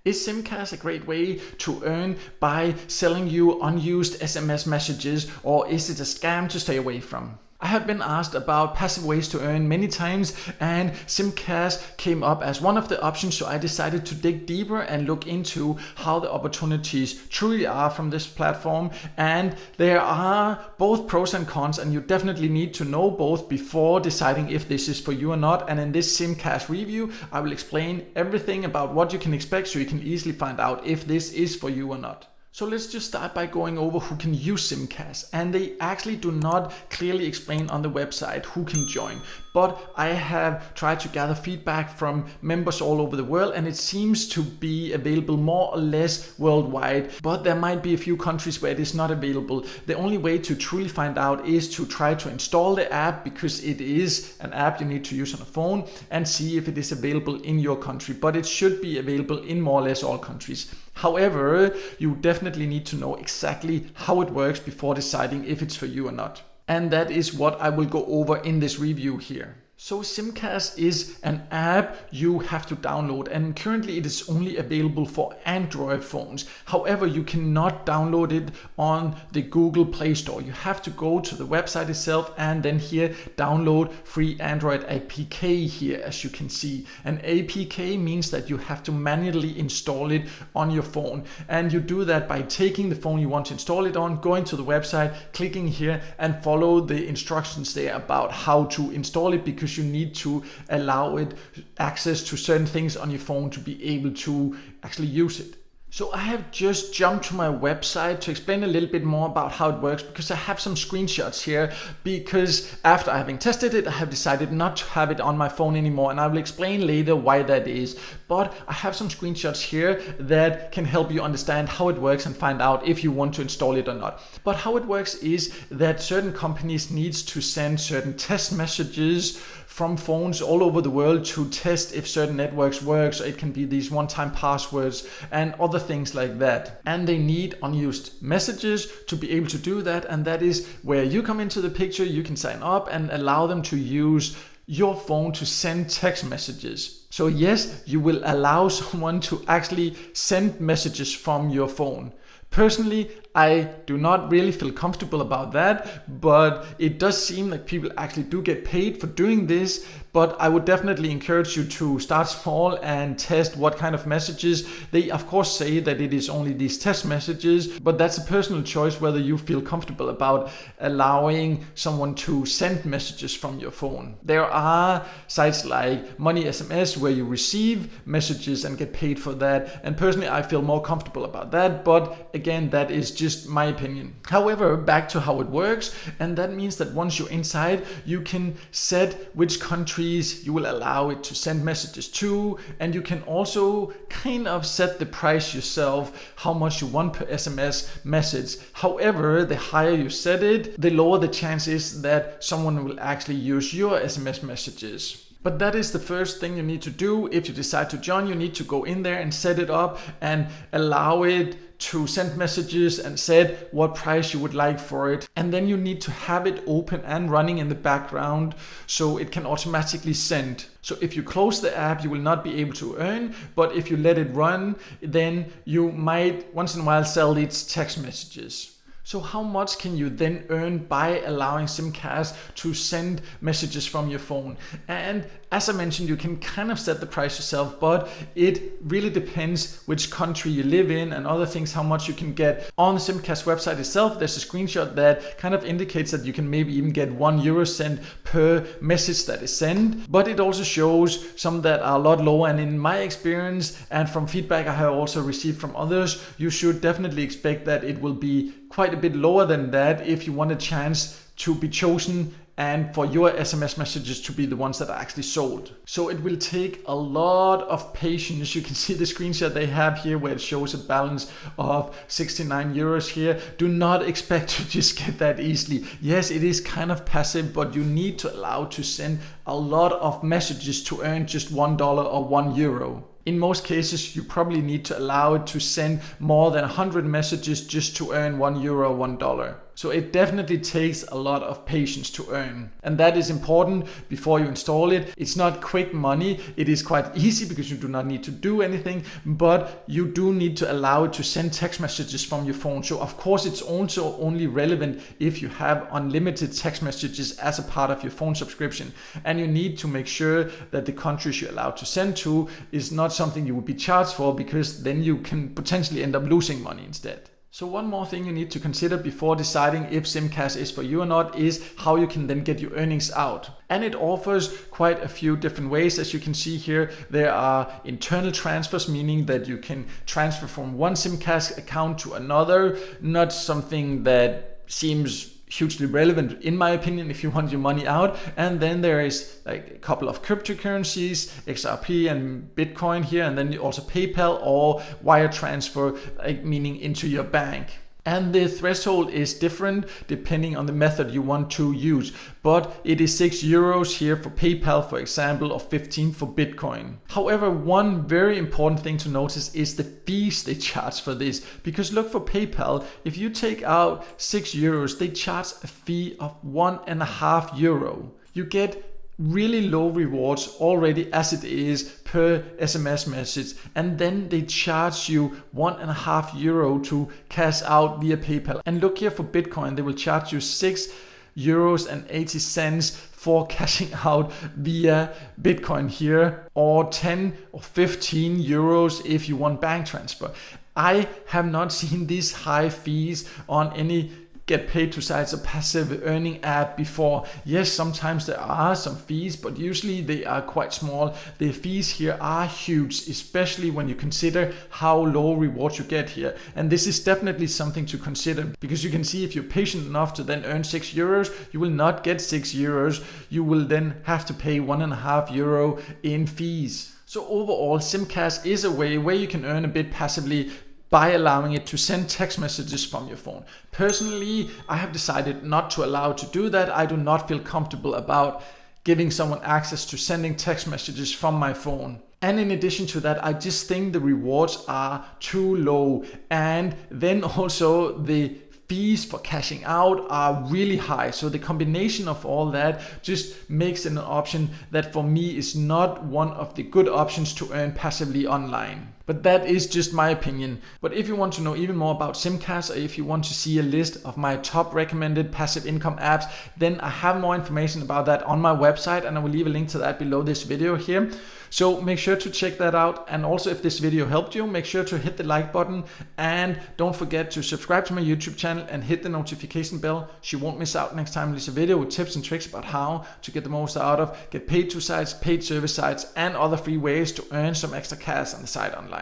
Is SimCash a great way to earn by selling you unused SMS messages, or is it a scam to stay away from? I have been asked about passive ways to earn many times, and SimCash came up as one of the options, so I decided to dig deeper and look into how the opportunities truly are from this platform. And there are both pros and cons, and you definitely need to know both before deciding if this is for you or not. And in this SimCash review, I will explain everything about what you can expect so you can easily find out if this is for you or not. So let's just start by going over who can use SimCash, and they actually do not clearly explain on the website who can join. But I have tried to gather feedback from members all over the world, and it seems to be available more or less worldwide, but there might be a few countries where it is not available. The only way to truly find out is to try to install the app, because it is an app you need to use on a phone, and see if it is available in your country. But it should be available in more or less all countries. However, you definitely need to know exactly how it works before deciding if it's for you or not. And that is what I will go over in this review here. So SimCash is an app you have to download, and currently it is only available for Android phones. However, you cannot download it on the Google Play Store. You have to go to the website itself and then here download free Android APK here, as you can see. An APK means that you have to manually install it on your phone, and you do that by taking the phone you want to install it on, going to the website, clicking here and follow the instructions there about how to install it, because you need to allow it access to certain things on your phone to be able to actually use it. So I have just jumped to my website to explain a little bit more about how it works, because I have some screenshots here, because after having tested it, I have decided not to have it on my phone anymore, and I will explain later why that is. But I have some screenshots here that can help you understand how it works and find out if you want to install it or not. But how it works is that certain companies need to send certain test messages from phones all over the world to test if certain networks work. So it can be these one-time passwords and other things like that. And they need unused messages to be able to do that. And that is where you come into the picture. You can sign up and allow them to use your phone to send text messages. So yes, you will allow someone to actually send messages from your phone. Personally, I do not really feel comfortable about that, but it does seem like people actually do get paid for doing this. But I would definitely encourage you to start small and test what kind of messages. They of course say that it is only these test messages, but that's a personal choice whether you feel comfortable about allowing someone to send messages from your phone. There are sites like Money SMS where you receive messages and get paid for that, and personally I feel more comfortable about that, but again, that is just my opinion. However, back to how it works, and that means that once you're inside, you can set which countries you will allow it to send messages to, and you can also kind of set the price yourself, how much you want per SMS message. However, the higher you set it, the lower the chance is that someone will actually use your SMS messages. But that is the first thing you need to do. If you decide to join, you need to go in there and set it up and allow it to send messages and set what price you would like for it. And then you need to have it open and running in the background so it can automatically send. So if you close the app, you will not be able to earn, but if you let it run, then you might once in a while sell these text messages. So how much can you then earn by allowing SimCash to send messages from your phone? And as I mentioned, you can kind of set the price yourself, but it really depends which country you live in and other things, how much you can get. On the SimCash website itself, there's a screenshot that kind of indicates that you can maybe even get €1 per message that is sent, but it also shows some that are a lot lower. And in my experience, and from feedback I have also received from others, you should definitely expect that it will be quite a bit lower than that if you want a chance to be chosen and for your SMS messages to be the ones that are actually sold. So it will take a lot of patience. You can see the screenshot they have here where it shows a balance of €69 here. Do not expect to just get that easily. Yes, it is kind of passive, but you need to allow to send a lot of messages to earn just $1 or €1. In most cases, you probably need to allow it to send more than 100 messages just to earn €1, $1. So it definitely takes a lot of patience to earn. And that is important before you install it. It's not quick money. It is quite easy because you do not need to do anything, but you do need to allow it to send text messages from your phone. So of course it's also only relevant if you have unlimited text messages as a part of your phone subscription. And you need to make sure that the countries you're allowed to send to is not something you would be charged for, because then you can potentially end up losing money instead. So one more thing you need to consider before deciding if SimCash is for you or not is how you can then get your earnings out. And it offers quite a few different ways. As you can see here, there are internal transfers, meaning that you can transfer from one SimCash account to another. Not something that seems hugely relevant in my opinion if you want your money out. And then there is like a couple of cryptocurrencies, XRP and Bitcoin here, and then also PayPal or wire transfer, like meaning into your bank. And the threshold is different depending on the method you want to use. But it is €6 here for PayPal, for example, or 15 for Bitcoin. However, one very important thing to notice is the fees they charge for this. Because look, for PayPal, if you take out €6, they charge a fee of €1.50. You get really low rewards already as it is per SMS message, and then they charge you €1.50 to cash out via PayPal. And look here, for Bitcoin they will charge you €6.80 for cashing out via Bitcoin here, or 10 or 15 euros if you want bank transfer. I have not seen these high fees on any get paid to sites or passive earning app before. Yes, sometimes there are some fees, but usually they are quite small. The fees here are huge, especially when you consider how low rewards you get here. And this is definitely something to consider, because you can see if you're patient enough to then earn €6, you will not get €6. You will then have to pay €1.50 in fees. So overall, SimCash is a way where you can earn a bit passively by allowing it to send text messages from your phone. Personally, I have decided not to allow it to do that. I do not feel comfortable about giving someone access to sending text messages from my phone. And in addition to that, I just think the rewards are too low. And then also the fees for cashing out are really high. So the combination of all that just makes it an option that for me is not one of the good options to earn passively online. But that is just my opinion. But if you want to know even more about SimCash, or if you want to see a list of my top recommended passive income apps, then I have more information about that on my website, and I will leave a link to that below this video here. So make sure to check that out. And also, if this video helped you, make sure to hit the like button, and don't forget to subscribe to my YouTube channel and hit the notification bell so you won't miss out next time I release a video with tips and tricks about how to get the most out of get paid to sites, paid service sites, and other free ways to earn some extra cash on the side online.